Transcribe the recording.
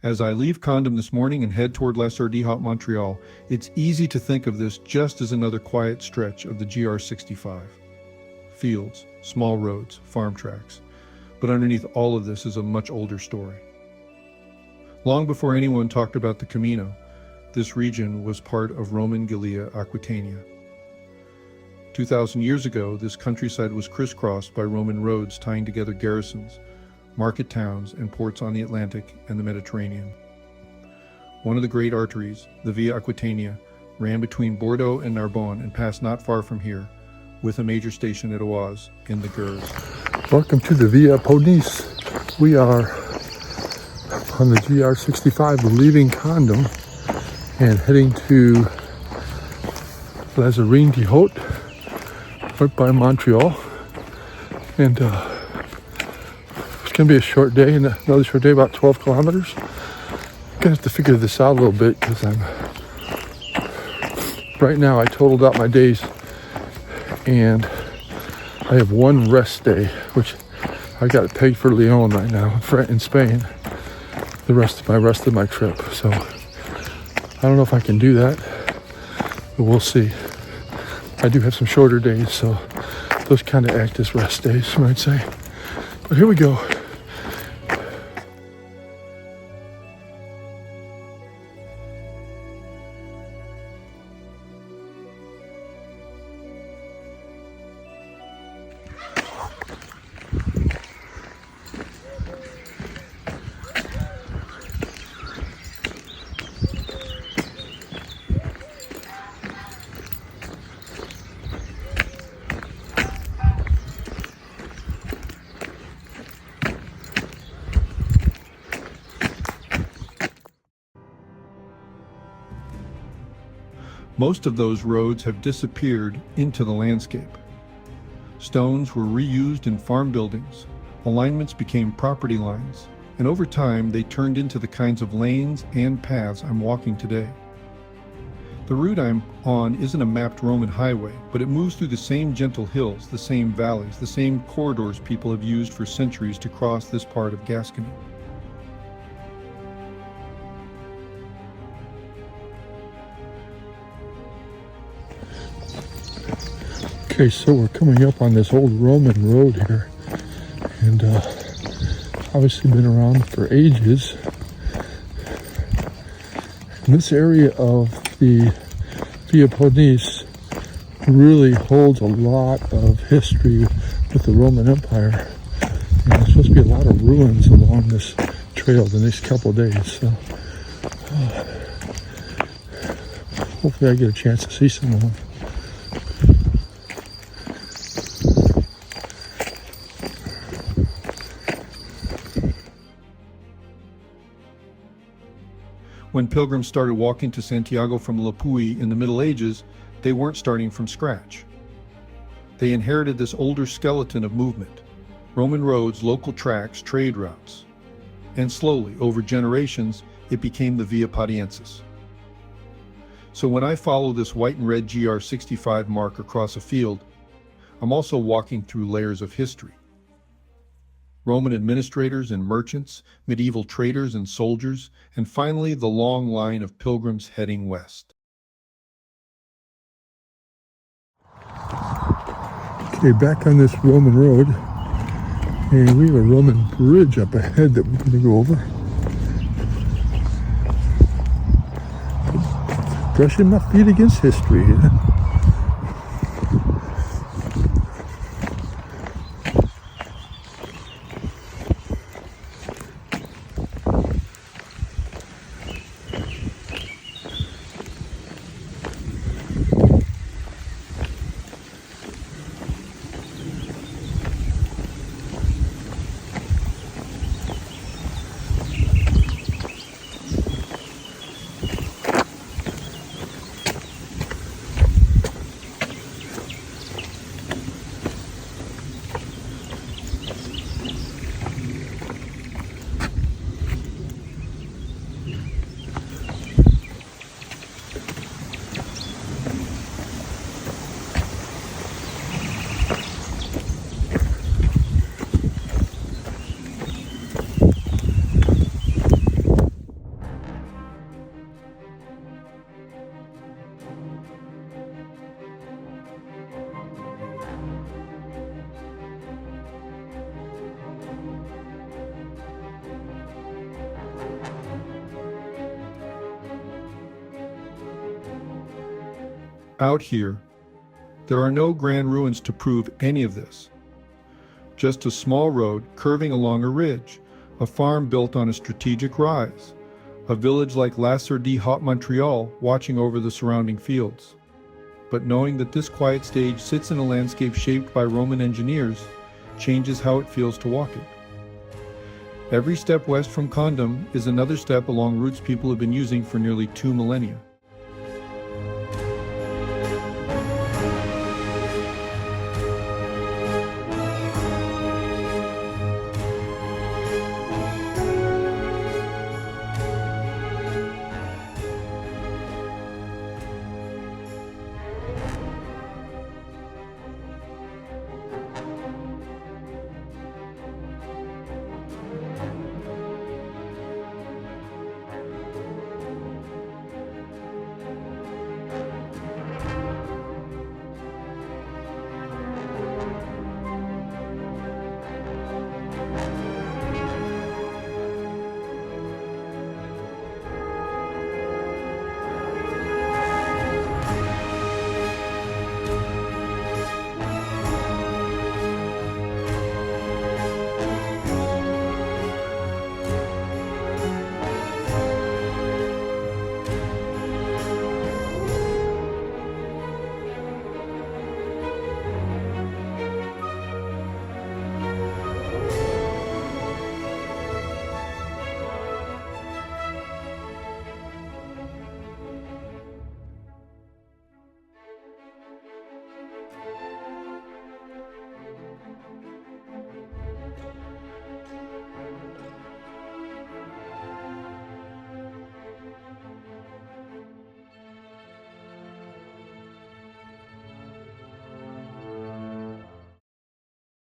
As I leave Condom this morning and head toward Lasserre-de-Haut-Montreal, it's easy to think of this just as another quiet stretch of the GR65. Fields, small roads, farm tracks. But underneath all of this is a much older story. Long before anyone talked about the Camino, this region was part of Roman Via Aquitania. 2,000 years ago, this countryside was crisscrossed by Roman roads tying together garrisons, market towns, and ports on the Atlantic and the Mediterranean. One of the great arteries, the Via Aquitania, ran between Bordeaux and Narbonne and passed not far from here, with a major station at Oise in the Gers. Welcome to the Via Podiensis. We are on the GR65 leaving Condom and heading to Lasserre-de-Haut, right by Montreal. And it's going to be a short day, and another short day, about 12 kilometers. I'm going to have to figure this out a little bit because right now I totaled out my days and I have one rest day, which I got it pegged for Lyon right now, in Spain, the rest of my trip. So I don't know if I can do that, but we'll see. I do have some shorter days, so those kind of act as rest days, you might say. But here we go. Most of those roads have disappeared into the landscape. Stones were reused in farm buildings, alignments became property lines, and over time they turned into the kinds of lanes and paths I'm walking today. The route I'm on isn't a mapped Roman highway, but it moves through the same gentle hills, the same valleys, the same corridors people have used for centuries to cross this part of Gascony. Okay, so we're coming up on this old Roman road here, and obviously been around for ages. And this area of the Via Podiensis really holds a lot of history with the Roman Empire. And there's supposed to be a lot of ruins along this trail the next couple of days, so hopefully I get a chance to see some of them. When pilgrims started walking to Santiago from Le Puy in the Middle Ages, they weren't starting from scratch. They inherited this older skeleton of movement, Roman roads, local tracks, trade routes. And slowly, over generations, it became the Via Podiensis. So when I follow this white and red GR65 mark across a field, I'm also walking through layers of history. Roman administrators and merchants, medieval traders and soldiers, and finally the long line of pilgrims heading west. Okay, back on this Roman road, and we have a Roman bridge up ahead that we're going to go over. Brushing my feet against history here. Out here, there are no grand ruins to prove any of this. Just a small road curving along a ridge, a farm built on a strategic rise, a village like Lasserre-de-Haut-Montreal watching over the surrounding fields. But knowing that this quiet stage sits in a landscape shaped by Roman engineers changes how it feels to walk it. Every step west from Condom is another step along routes people have been using for nearly 2 millennia.